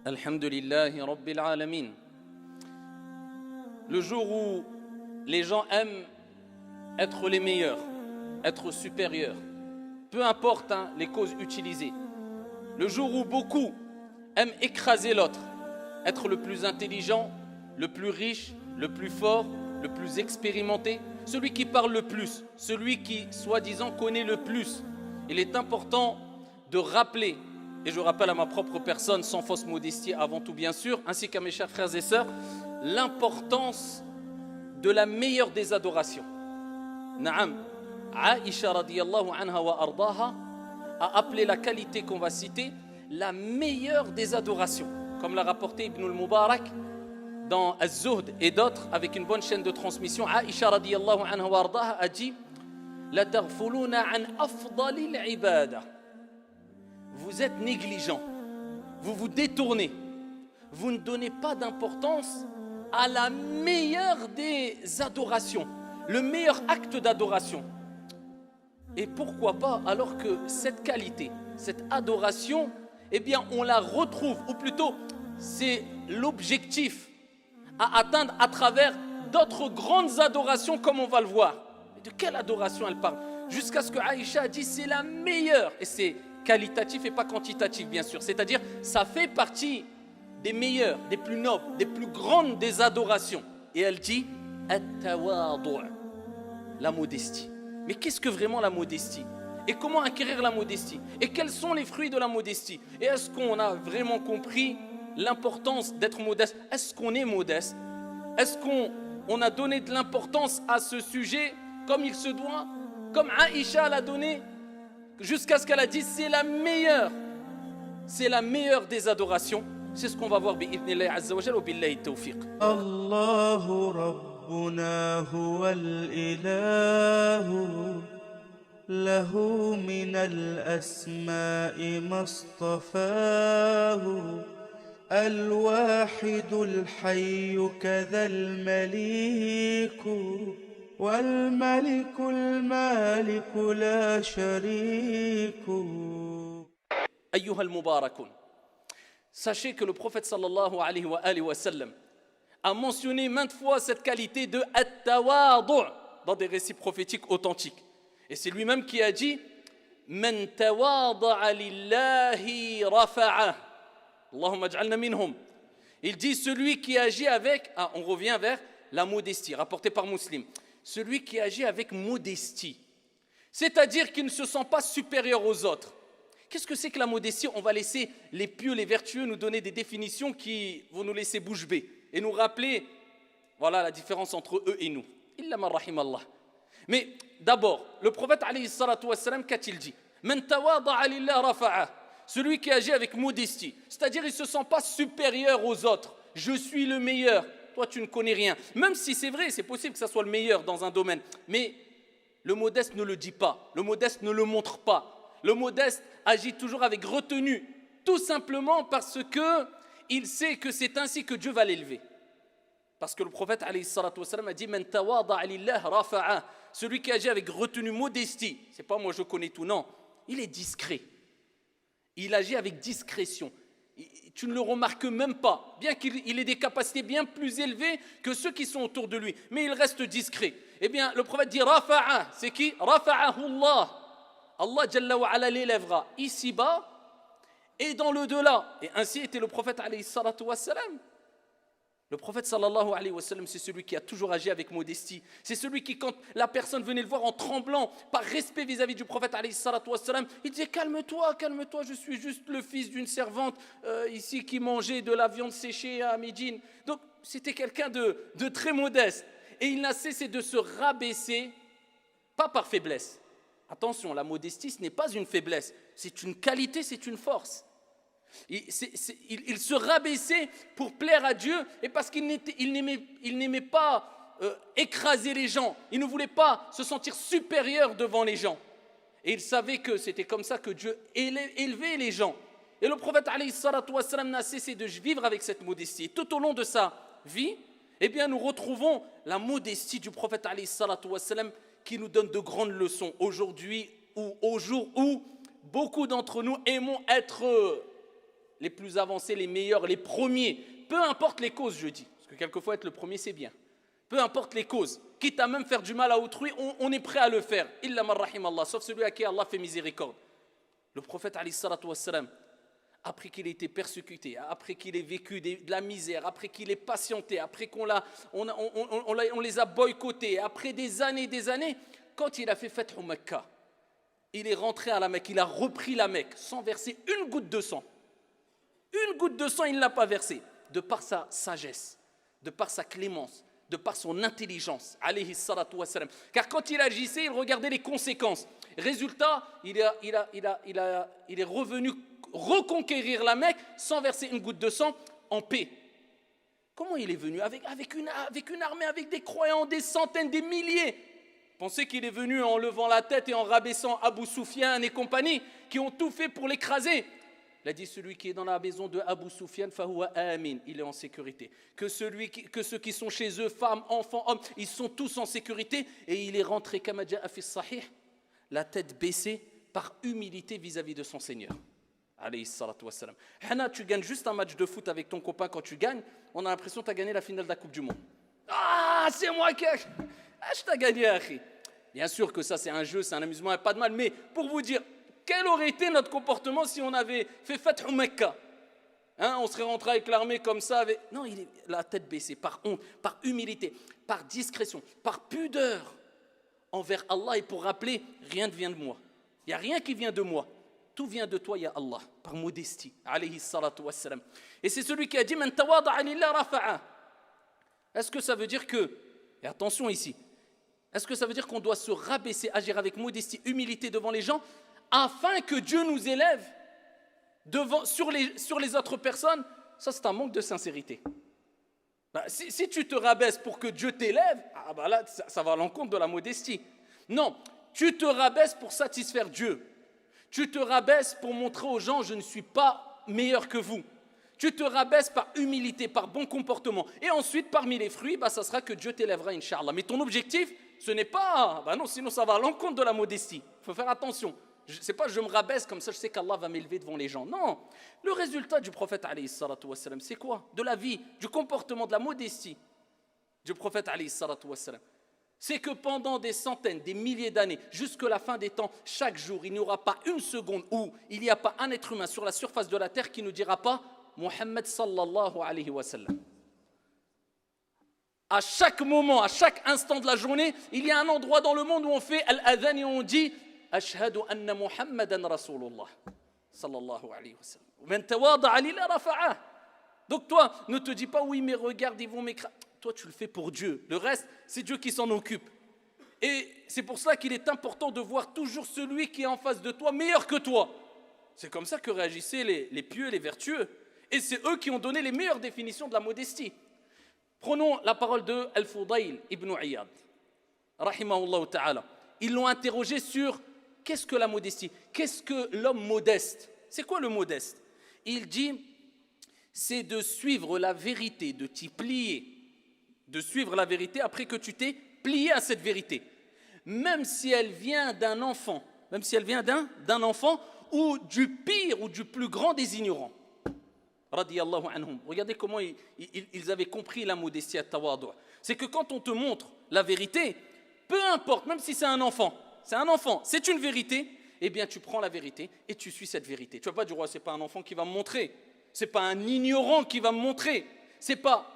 Alhamdulillahi Rabbil Alamin. Le jour où les gens aiment être les meilleurs, être supérieurs, peu importe les causes utilisées. Le jour où beaucoup aiment écraser l'autre, être le plus intelligent, le plus riche, le plus fort, le plus expérimenté, celui qui parle le plus, celui qui, soi-disant, connaît le plus. Il est important de rappeler, et je rappelle à ma propre personne, sans fausse modestie avant tout bien sûr, ainsi qu'à mes chers frères et sœurs, l'importance de la meilleure des adorations. Naam, Aïcha radiyallahu anha wa ardaha a appelé la qualité qu'on va citer la meilleure des adorations, comme l'a rapporté Ibn al-Mubarak dans Az-Zuhd et d'autres avec une bonne chaîne de transmission. Aïcha radiyallahu anha wa ardaha a dit la taghfuluna an afdalil ibada. Vous êtes négligent, vous vous détournez, vous ne donnez pas d'importance à la meilleure des adorations, le meilleur acte d'adoration. Et pourquoi pas, alors que cette qualité, cette adoration, eh bien on la retrouve, ou plutôt c'est l'objectif à atteindre à travers d'autres grandes adorations comme on va le voir. De quelle adoration elle parle? Jusqu'à ce que Aïcha a dit c'est la meilleure, et c'est qualitatif et pas quantitatif bien sûr, c'est-à-dire ça fait partie des meilleures, des plus nobles, des plus grandes des adorations. Et elle dit at-tawadu', la modestie. Mais qu'est-ce que vraiment la modestie? Et comment acquérir la modestie? Et quels sont les fruits de la modestie? Et est-ce qu'on a vraiment compris l'importance d'être modeste? Est-ce qu'on est modeste? Est-ce qu'on a donné de l'importance à ce sujet comme il se doit? Comme Aïcha l'a donné, jusqu'à ce qu'elle a dit c'est la meilleure des adorations. C'est ce qu'on va voir bi'idhnillahi azza wa jalla wa billahi tawfiq. Allahu rabbuna huwal ilahu lahu minal asma'i mastafahu al-wahidul hayyu kadhal maliku والملك المالك لا شريك. أيها المباركون, sachez que le prophète sallallahu alayhi wa sallam a mentionné maintes fois cette qualité de at-tawadu' dans des récits prophétiques authentiques. Et c'est lui-même qui a dit man tawada'a lillahi rafa'ah. Allahumma ij'alna minhum. Il dit celui qui agit avec, on revient vers la modestie, rapporté par Muslim. Celui qui agit avec modestie, c'est-à-dire qu'il ne se sent pas supérieur aux autres. Qu'est-ce que c'est que la modestie? On va laisser les pieux, les vertueux nous donner des définitions qui vont nous laisser bouche bée et nous rappeler, voilà la différence entre eux et nous. Illa man rahimallah. Mais d'abord, le prophète alayhi salatu wassalam, qu'a-t-il dit? Man tawada'a lillah rafa'ah. Celui qui agit avec modestie, c'est-à-dire il ne se sent pas supérieur aux autres. Je suis le meilleur. Toi, tu ne connais rien. Même si c'est vrai, c'est possible que ça soit le meilleur dans un domaine. Mais le modeste ne le dit pas. Le modeste ne le montre pas. Le modeste agit toujours avec retenue. Tout simplement parce qu'il sait que c'est ainsi que Dieu va l'élever. Parce que le prophète alayhi salatu wassalam a dit Man tawada'a lillah rafa'ah. Celui qui agit avec retenue, modestie. C'est pas moi je connais tout, non. Il est discret. Il agit avec discrétion. Tu ne le remarques même pas, bien qu'il ait des capacités bien plus élevées que ceux qui sont autour de lui, mais il reste discret. Eh bien, le prophète dit Rafa'a, c'est qui? Rafa'ahu Allah. Allah Jalla wa ala l'élèvera ici-bas et dans l'au-delà. Et ainsi était le prophète alayhi salatu wassalam. Le prophète sallallahu alayhi wa sallam, c'est celui qui a toujours agi avec modestie. C'est celui qui, quand la personne venait le voir en tremblant, par respect vis-à-vis du prophète alayhi salatu wassalam, il disait calme-toi, calme-toi, je suis juste le fils d'une servante ici qui mangeait de la viande séchée à Médine. Donc c'était quelqu'un de très modeste. Et il n'a cessé de se rabaisser, pas par faiblesse. Attention, la modestie, ce n'est pas une faiblesse, c'est une qualité, c'est une force. Il se rabaissait pour plaire à Dieu et parce qu'il n'aimait pas écraser les gens. Il ne voulait pas se sentir supérieur devant les gens. Et il savait que c'était comme ça que Dieu élevait les gens. Et le prophète alayhi salatu wassalam n'a cessé de vivre avec cette modestie. Tout au long de sa vie, eh bien, nous retrouvons la modestie du prophète alayhi salatu wassalam qui nous donne de grandes leçons aujourd'hui ou au jour où beaucoup d'entre nous aimons être les plus avancés, les meilleurs, les premiers, peu importe les causes, je dis, parce que quelquefois être le premier c'est bien, peu importe les causes, quitte à même faire du mal à autrui, on est prêt à le faire, illa man rahim Allah, sauf celui à qui Allah fait miséricorde. Le prophète alayhi salatu wassalam, après qu'il ait été persécuté, après qu'il ait vécu de la misère, après qu'il ait patienté, après qu'on les a boycottés, après des années, quand il a fait Fath Mecca, il est rentré à la Mecque, il a repris la Mecque sans verser une goutte de sang. Une goutte de sang, il ne l'a pas versé, de par sa sagesse, de par sa clémence, de par son intelligence, alayhi salatu wassalam. Car quand il agissait, il regardait les conséquences. Résultat, il est revenu reconquérir la Mecque sans verser une goutte de sang en paix. Comment il est venu avec une armée, avec des croyants, des centaines, des milliers. Pensez qu'il est venu en levant la tête et en rabaissant Abu Sufyan et compagnie, qui ont tout fait pour l'écraser. Il a dit, celui qui est dans la maison de Abu Sufyan, fahuwa amin, il est en sécurité. Que ceux qui sont chez eux, femmes, enfants, hommes, ils sont tous en sécurité. Et il est rentré, kama ja'a fi sahih, la tête baissée par humilité vis-à-vis de son Seigneur. Alayhi salatu wassalam. Hana, tu gagnes juste un match de foot avec ton copain, quand tu gagnes, on a l'impression que tu as gagné la finale de la Coupe du Monde. Ah, c'est moi qui je t'ai gagné, akhi. Bien sûr que ça c'est un jeu, c'est un amusement, il n'y a pas de mal, mais pour vous dire, quel aurait été notre comportement si on avait fait Fath Mecca, on serait rentré avec l'armée comme ça, non, il est la tête baissée, par honte, par humilité, par discrétion, par pudeur envers Allah, et pour rappeler, rien ne vient de moi. Il n'y a rien qui vient de moi. Tout vient de toi, ya Allah, par modestie, alayhi salatu wassalam. Et c'est celui qui a dit, man tawada'a lillah rafa'a. Est-ce que ça veut dire que, et attention ici, est-ce que ça veut dire qu'on doit se rabaisser, agir avec modestie, humilité devant les gens, afin que Dieu nous élève sur les autres personnes? Ça, c'est un manque de sincérité. Si tu te rabaisses pour que Dieu t'élève, là, ça va à l'encontre de la modestie. Non, tu te rabaisses pour satisfaire Dieu. Tu te rabaisses pour montrer aux gens, je ne suis pas meilleur que vous. Tu te rabaisses par humilité, par bon comportement. Et ensuite, parmi les fruits, ça sera que Dieu t'élèvera, Inch'Allah. Mais ton objectif, ce n'est pas... non, sinon ça va à l'encontre de la modestie. Il faut faire attention. C'est pas je me rabaisse comme ça, je sais qu'Allah va m'élever devant les gens. Non. Le résultat du prophète, alayhi salatu wassalam, c'est quoi? De la vie, du comportement, de la modestie du prophète, alayhi salatu wassalam. C'est que pendant des centaines, des milliers d'années, jusqu'à la fin des temps, chaque jour, il n'y aura pas une seconde où il n'y a pas un être humain sur la surface de la terre qui ne dira pas Muhammad sallallahu alayhi wa sallam. À chaque moment, à chaque instant de la journée, il y a un endroit dans le monde où on fait al-adhan et on dit Ashhadu anna Muhammadan Rasulullah sallallahu alayhi wa sallam. Man tawada'a lillah rafa'a. Donc toi, ne te dis pas oui mais regarde, ils vont m'écraser. Toi tu le fais pour Dieu. Le reste, c'est Dieu qui s'en occupe. Et c'est pour cela qu'il est important de voir toujours celui qui est en face de toi meilleur que toi. C'est comme ça que réagissaient les pieux et les vertueux. Et c'est eux qui ont donné les meilleures définitions de la modestie. Prenons la parole de Al-Fudayl ibn Iyad, rahimahullah ta'ala. Ils l'ont interrogé sur qu'est-ce que la modestie? Qu'est-ce que l'homme modeste? C'est quoi le modeste? Il dit, c'est de suivre la vérité, de t'y plier, de suivre la vérité après que tu t'es plié à cette vérité. Même si elle vient d'un enfant, même si elle vient d'un enfant ou du pire ou du plus grand des ignorants. Radiyallahu anhum. Regardez comment ils avaient compris la modestie à tawadu'. C'est que quand on te montre la vérité, peu importe, même si c'est un enfant, c'est une vérité, eh bien tu prends la vérité et tu suis cette vérité. Tu vas pas dire, c'est pas un enfant qui va me montrer, c'est pas un ignorant qui va me montrer, c'est pas...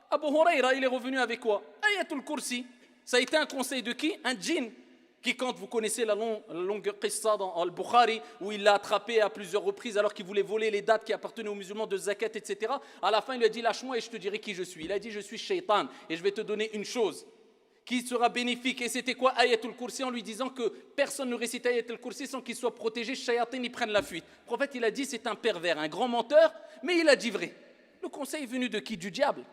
Abu Huraira, il est revenu avec quoi? Ayatul Kursi. Ça a été un conseil de qui? Un djinn. Qui, quand vous connaissez la longue qissa dans Al-Bukhari, où il l'a attrapé à plusieurs reprises alors qu'il voulait voler les dates qui appartenaient aux musulmans de zakat, etc. À la fin, il lui a dit, lâche-moi et je te dirai qui je suis. Il a dit, je suis shaitan et je vais te donner une chose qui sera bénéfique. Et c'était quoi? Ayatul Kursi, en lui disant que personne ne récite Ayatul Kursi sans qu'il soit protégé, shayatin, ils prennent la fuite. Le prophète, il a dit, c'est un pervers, un grand menteur, mais il a dit vrai. Le conseil est venu de qui? Du diable.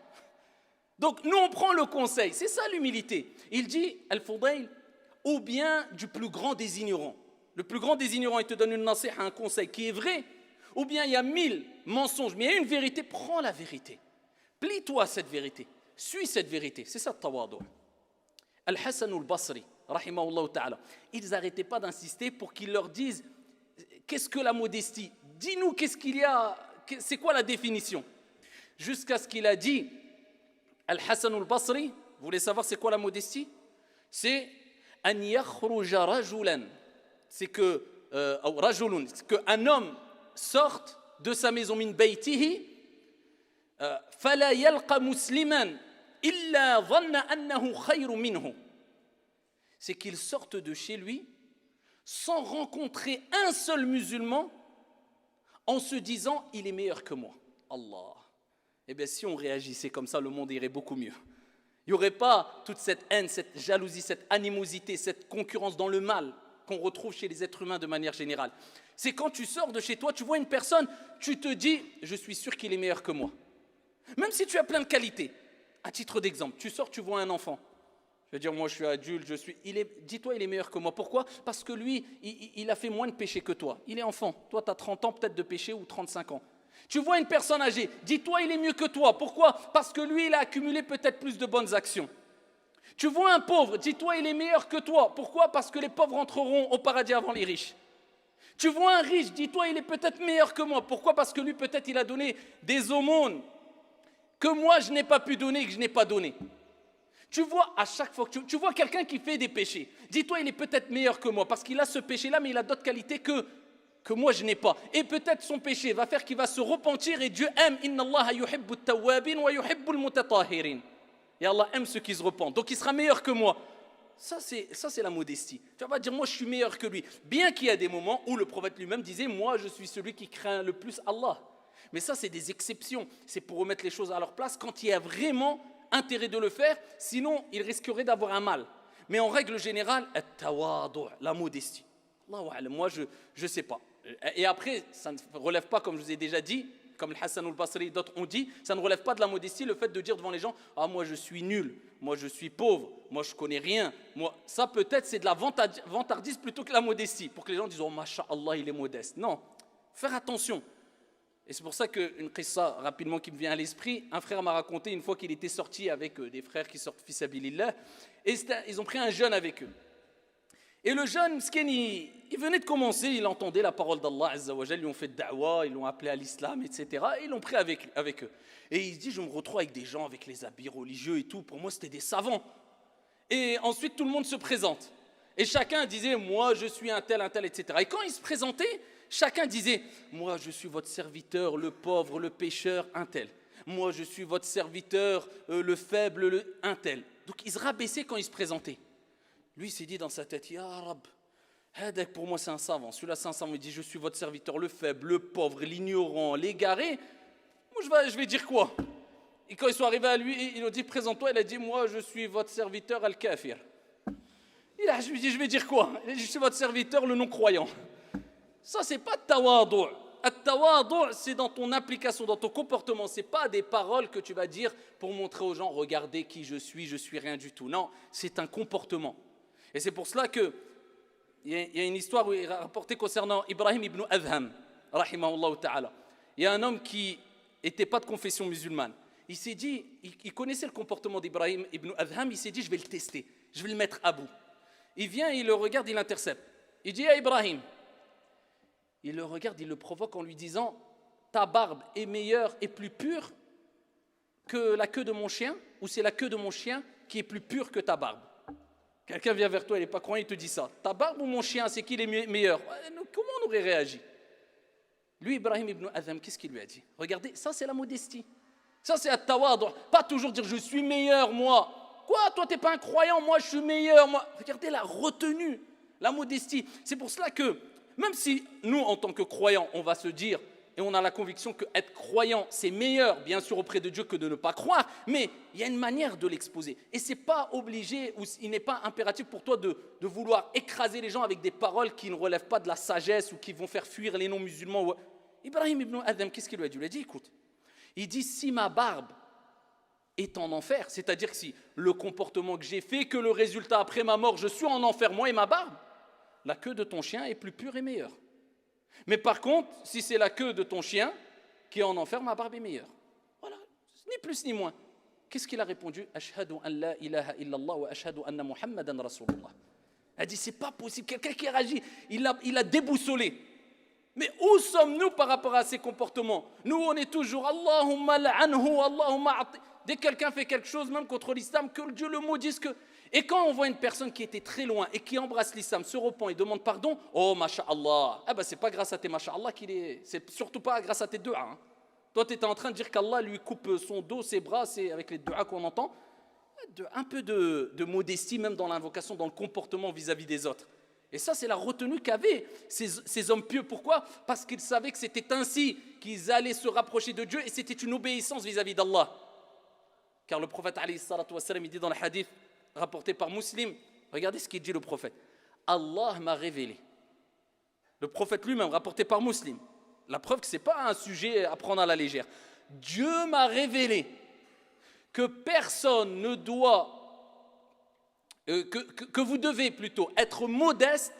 Donc, nous, on prend le conseil. C'est ça l'humilité. Il dit, Al-Fudayl, ou bien du plus grand des ignorants. Le plus grand des ignorants, il te donne une nasiha, un conseil qui est vrai, ou bien il y a 1000 mensonges, mais il y a une vérité, prends la vérité. Plie-toi à cette vérité, suis cette vérité. C'est ça le tawadu'. Al-Hassan al-Basri, rahimahullah ta'ala, ils n'arrêtaient pas d'insister pour qu'ils leur disent qu'est-ce que la modestie? Dis-nous qu'est-ce qu'il y a, c'est quoi la définition? Jusqu'à ce qu'il a dit, Al-Hassan al-Basri, vous voulez savoir c'est quoi la modestie? C'est an yakhruja rajulan, c'est que rajulun, qu'un homme sorte de sa maison min baytihi, fala yalqa musliman illa dhanna annahu khayrun minhu, c'est qu'il sorte de chez lui sans rencontrer un seul musulman en se disant il est meilleur que moi. Allah. Eh bien si on réagissait comme ça, le monde irait beaucoup mieux. Il n'y aurait pas toute cette haine, cette jalousie, cette animosité, cette concurrence dans le mal qu'on retrouve chez les êtres humains de manière générale. C'est quand tu sors de chez toi, tu vois une personne, tu te dis je suis sûr qu'il est meilleur que moi. Même si tu as plein de qualités. À titre d'exemple, tu sors, tu vois un enfant. Je veux dire, moi je suis adulte, dis-toi il est meilleur que moi. Pourquoi? Parce que lui, il a fait moins de péchés que toi. Il est enfant. Toi, tu as 30 ans peut-être de péché ou 35 ans. Tu vois une personne âgée, dis-toi il est mieux que toi. Pourquoi? Parce que lui, il a accumulé peut-être plus de bonnes actions. Tu vois un pauvre, dis-toi il est meilleur que toi. Pourquoi? Parce que les pauvres entreront au paradis avant les riches. Tu vois un riche, dis-toi il est peut-être meilleur que moi. Pourquoi? Parce que lui, peut-être, il a donné des aumônes que moi, je n'ai pas pu donner et que je n'ai pas donné. Tu vois, à chaque fois que tu vois quelqu'un qui fait des péchés, dis-toi, il est peut-être meilleur que moi, parce qu'il a ce péché-là, mais il a d'autres qualités que moi, je n'ai pas. Et peut-être son péché va faire qu'il va se repentir, et Dieu aime, Inna Allah yuhibbu at-tawwabin wa yuhibbu al-mutatahhirin. Et Allah aime ceux qui se repentent. Donc il sera meilleur que moi. Ça, c'est la modestie. Tu vas pas dire, moi, je suis meilleur que lui. Bien qu'il y a des moments où le prophète lui-même disait, moi, je suis celui qui craint le plus Allah. Mais ça, c'est des exceptions. C'est pour remettre les choses à leur place quand il y a vraiment intérêt de le faire, sinon il risquerait d'avoir un mal. Mais en règle générale, la modestie. Moi, je ne sais pas. Et après, ça ne relève pas, comme je vous ai déjà dit, comme le Hassan al-Basri et d'autres ont dit, ça ne relève pas de la modestie, le fait de dire devant les gens, ah moi je suis nul, moi je suis pauvre, moi je connais rien. Ça peut-être c'est de la vantardise plutôt que la modestie, pour que les gens disent, oh masha'Allah, il est modeste. Non, faire attention. Et c'est pour ça qu'une qissa rapidement qui me vient à l'esprit, un frère m'a raconté une fois qu'il était sorti avec des frères qui sortent fils sabilillah, et ils ont pris un jeune avec eux. Et le jeune, il venait de commencer, il entendait la parole d'Allah Azza wa Jal, ils lui ont fait da'wah, ils l'ont appelé à l'islam, etc. Et ils l'ont pris avec eux. Et il se dit, je me retrouve avec des gens avec les habits religieux et tout, pour moi c'était des savants. Et ensuite tout le monde se présente. Et chacun disait, moi je suis un tel, etc. Et quand il se présentait, chacun disait, moi je suis votre serviteur, le pauvre, le pécheur, un tel. Moi je suis votre serviteur, le faible, un tel. Donc il se rabaissait quand il se présentait. Lui il s'est dit dans sa tête, Ya Rab, Hadak pour moi c'est un savant. Celui-là c'est un savant, il dit, je suis votre serviteur, le faible, le pauvre, l'ignorant, l'égaré. Moi je vais dire quoi? Et quand ils sont arrivés à lui, ils ont dit, présente-toi, il a dit, moi je suis votre serviteur al-kafir. Je lui dis, je vais dire quoi? Il a dit, je suis votre serviteur, le non-croyant. Ça, c'est pas tawadu'. At-tawadu', c'est dans ton application, dans ton comportement. C'est pas des paroles que tu vas dire pour montrer aux gens, regardez qui je suis rien du tout. Non, c'est un comportement. Et c'est pour cela que il y a une histoire où il est rapporté concernant Ibrahim ibn Adham, rahimahullah ta'ala. Il y a un homme qui n'était pas de confession musulmane. Il s'est dit, il connaissait le comportement d'Ibrahim ibn Adham, il s'est dit, je vais le tester, je vais le mettre à bout. Il vient, il le regarde, il l'intercepte. Il dit, ah Ibrahim. Il le regarde, il le provoque en lui disant, ta barbe est meilleure et plus pure que la queue de mon chien, ou c'est la queue de mon chien qui est plus pure que ta barbe? Quelqu'un vient vers toi, il n'est pas croyant, il te dit ça. Ta barbe ou mon chien, c'est qui les meilleurs? Comment on aurait réagi? Lui, Ibrahim ibn Adham, qu'est-ce qu'il lui a dit? Regardez, ça c'est la modestie. Ça c'est at-tawadu'. Pas toujours dire je suis meilleur, moi. Quoi, toi t'es pas un croyant, moi je suis meilleur, moi. Regardez la retenue, la modestie. C'est pour cela que, même si nous, en tant que croyants, on va se dire, et on a la conviction qu'être croyant, c'est meilleur, bien sûr, auprès de Dieu que de ne pas croire, mais il y a une manière de l'exposer. Et ce n'est pas obligé, ou il n'est pas impératif pour toi de vouloir écraser les gens avec des paroles qui ne relèvent pas de la sagesse ou qui vont faire fuir les non-musulmans. Ibrahim ibn Adham, qu'est-ce qu'il lui a dit? Il lui a dit, écoute, il dit, si ma barbe est en enfer, c'est-à-dire que si le comportement que j'ai fait, que le résultat après ma mort, je suis en enfer, moi et ma barbe, la queue de ton chien est plus pure et meilleure. Mais par contre, si c'est la queue de ton chien qui est en enfer, ma barbe est meilleure. Voilà, ni plus ni moins. Qu'est-ce qu'il a répondu? Ashhadu an la ilaha illallah wa ashhadu anna Muhammadan Rasulullah. Elle dit, c'est pas possible. Quelqu'un qui a réagi, il a déboussolé. Mais où sommes-nous par rapport à ces comportements? Nous, on est toujours Allahumma la'anhu, Allahumma ati. Dès que quelqu'un fait quelque chose, même contre l'islam, que Dieu le maudisse. Et quand on voit une personne qui était très loin et qui embrasse l'islam, se repent et demande pardon, oh, masha'Allah. Ah ben, c'est pas grâce à tes masha'Allah qu'il est. C'est surtout pas grâce à tes du'a. Hein. Toi, tu étais en train de dire qu'Allah lui coupe son dos, ses bras, c'est avec les du'a qu'on entend. Un peu de modestie, même dans l'invocation, dans le comportement vis-à-vis des autres. Et ça, c'est la retenue qu'avaient ces hommes pieux. Pourquoi? Parce qu'ils savaient que c'était ainsi qu'ils allaient se rapprocher de Dieu et c'était une obéissance vis-à-vis d'Allah. Car le prophète, alayhi salatu wassalam, il dit dans le hadith rapporté par Muslim, regardez ce qu'il dit le prophète. Allah m'a révélé. Le prophète lui-même, rapporté par Muslim. La preuve que ce n'est pas un sujet à prendre à la légère. Dieu m'a révélé que personne ne doit... que vous devez plutôt être modeste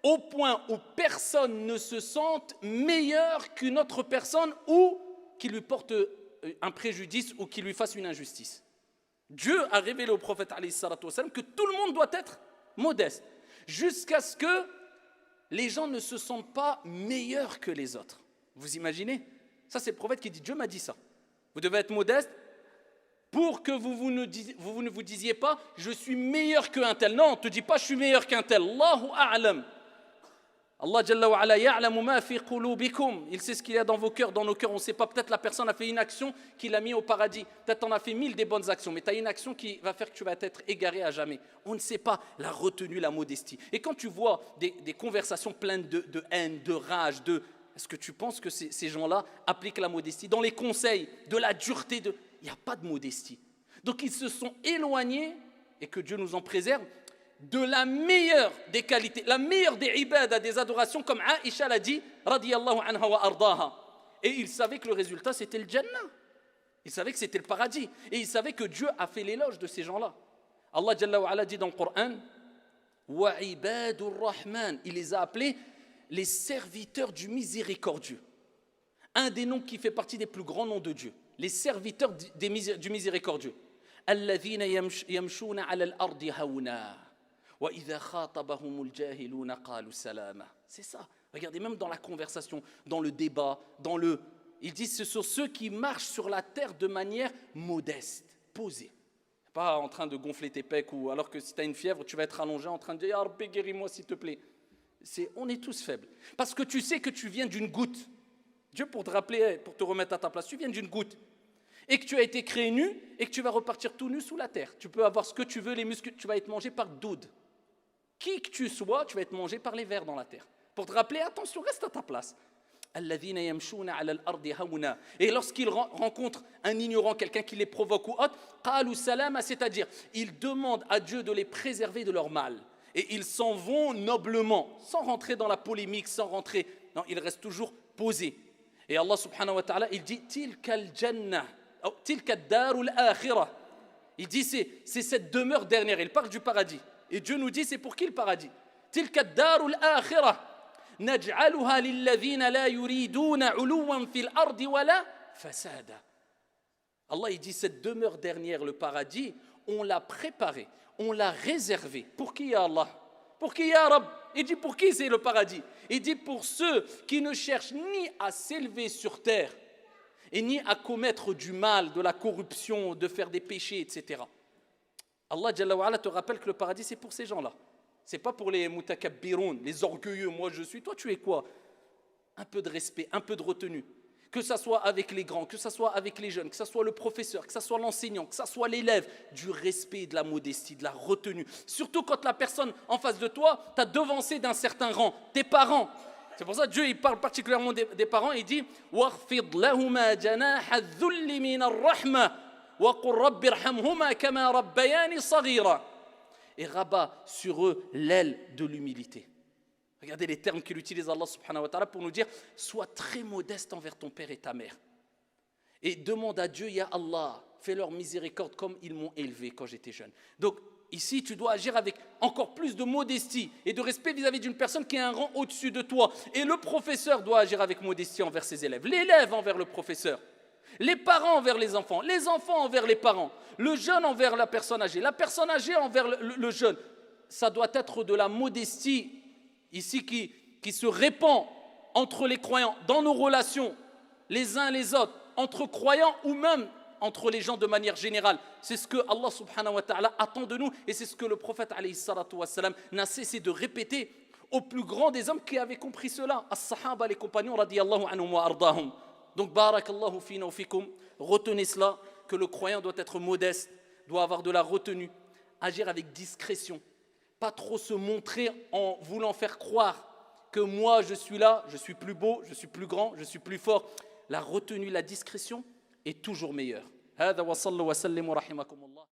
au point où personne ne se sente meilleur qu'une autre personne ou qui lui porte un préjudice ou qui lui fasse une injustice. Dieu a révélé au prophète alayhi salatu wassalam que tout le monde doit être modeste jusqu'à ce que les gens ne se sentent pas meilleurs que les autres. Vous imaginez? Ça, c'est le prophète qui dit, Dieu m'a dit ça. Vous devez être modeste pour que vous ne vous disiez pas « je suis meilleur qu'un tel ». Non, on ne te dit pas « je suis meilleur qu'un tel ». Allahu a'lam. Allah Jalla wa ala ya'lamu ma fi qulubikum. Il sait ce qu'il y a dans vos cœurs, dans nos cœurs. On ne sait pas, peut-être la personne a fait une action qui l'a mis au paradis. Peut-être on a fait 1000 des bonnes actions, mais tu as une action qui va faire que tu vas être égaré à jamais. On ne sait pas la retenue, la modestie. Et quand tu vois des conversations pleines de haine, de rage, est-ce que tu penses que ces gens-là appliquent la modestie? Dans les conseils, de la dureté, il n'y a pas de modestie. Donc ils se sont éloignés, et que Dieu nous en préserve, de la meilleure des qualités, la meilleure des ibadah, des adorations, comme Aïcha l'a dit, radiyallahu anha wa ardaha. Et ils savaient que le résultat, c'était le Jannah. Ils savaient que c'était le paradis. Et ils savaient que Dieu a fait l'éloge de ces gens-là. Allah Jalla wa ala dit dans le Coran, wa ibadur rahman. Il les a appelés les serviteurs du miséricordieux. Un des noms qui fait partie des plus grands noms de Dieu. Les serviteurs du miséricordieux. Alladhina yamshuna ala al-ardi hawna. C'est ça. Regardez, même dans la conversation, dans le débat, ils disent ce sont ceux qui marchent sur la terre de manière modeste, posée. Pas en train de gonfler tes pecs, ou alors que si tu as une fièvre, tu vas être allongé en train de dire « Ya Rabbi, guéris-moi s'il te plaît ». On est tous faibles. Parce que tu sais que tu viens d'une goutte. Dieu, pour te rappeler, pour te remettre à ta place, tu viens d'une goutte. Et que tu as été créé nu et que tu vas repartir tout nu sous la terre. Tu peux avoir ce que tu veux, les muscles, tu vas être mangé par doud. Qui que tu sois, tu vas être mangé par les vers dans la terre. Pour te rappeler, attention, reste à ta place. Et lorsqu'ils rencontrent un ignorant, quelqu'un qui les provoque ou autre, c'est-à-dire, ils demandent à Dieu de les préserver de leur mal. Et ils s'en vont noblement, sans rentrer dans la polémique, sans rentrer... Non, ils restent toujours posés. Et Allah subhanahu wa ta'ala, il dit « Tilka al-jannah » Tilka ad-darul akhirah. Il dit c'est cette demeure dernière. Il parle du paradis. Et Dieu nous dit c'est pour qui le paradis? Tilka ad-darul akhirah naj'aluha lilladhina la yuriduna 'uluwan fil ardi wala fasada. Allah il dit cette demeure dernière, le paradis, on l'a préparée, on l'a réservée. Pour qui ya Allah? Pour qui ya Rabb? Il dit pour qui c'est le paradis? Il dit pour ceux qui ne cherchent ni à s'élever sur terre et ni à commettre du mal, de la corruption, de faire des péchés, etc. Allah Jalla wa ala te rappelle que le paradis, c'est pour ces gens-là. Ce n'est pas pour les mutakabbiroun, les orgueilleux. Moi, je suis. Toi, tu es quoi? Un peu de respect, un peu de retenue. Que ça soit avec les grands, que ça soit avec les jeunes, que ça soit le professeur, que ça soit l'enseignant, que ça soit l'élève. Du respect, de la modestie, de la retenue. Surtout quand la personne en face de toi t'a devancé d'un certain rang. Tes parents. C'est pour ça que Dieu il parle particulièrement des parents. Il dit وَاخْفِضْ لَهُمَا جَنَاحَ الذُّلِّ مِنَ الرَّحْمَةِ وَقُلْ رَبِّ ارْحَمْهُمَا كَمَا رَبَّيَانِي صَغِيرًا. Et rabat sur eux l'aile de l'humilité. Regardez les termes qu'il utilise Allah subhanahu wa ta'ala pour nous dire sois très modeste envers ton père et ta mère. Et demande à Dieu, Ya Allah, fais leur miséricorde comme ils m'ont élevé quand j'étais jeune. Donc ici, tu dois agir avec encore plus de modestie et de respect vis-à-vis d'une personne qui a un rang au-dessus de toi. Et le professeur doit agir avec modestie envers ses élèves, l'élève envers le professeur, les parents envers les enfants envers les parents, le jeune envers la personne âgée envers le jeune. Ça doit être de la modestie ici qui se répand entre les croyants, dans nos relations, les uns les autres, entre croyants ou même entre les gens de manière générale. C'est ce que Allah subhanahu wa ta'ala attend de nous et c'est ce que le prophète alayhi salatu wa salam n'a cessé de répéter au plus grand des hommes qui avaient compris cela. As-sahaba, les compagnons, radiyallahu anhum wa ardahum. Donc, barakallahu fina wa fikum, retenez cela, que le croyant doit être modeste, doit avoir de la retenue, agir avec discrétion, pas trop se montrer en voulant faire croire que moi je suis là, je suis plus beau, je suis plus grand, je suis plus fort. La retenue, la discrétion est toujours meilleure. هذا وصلوا وسلموا رحمكم الله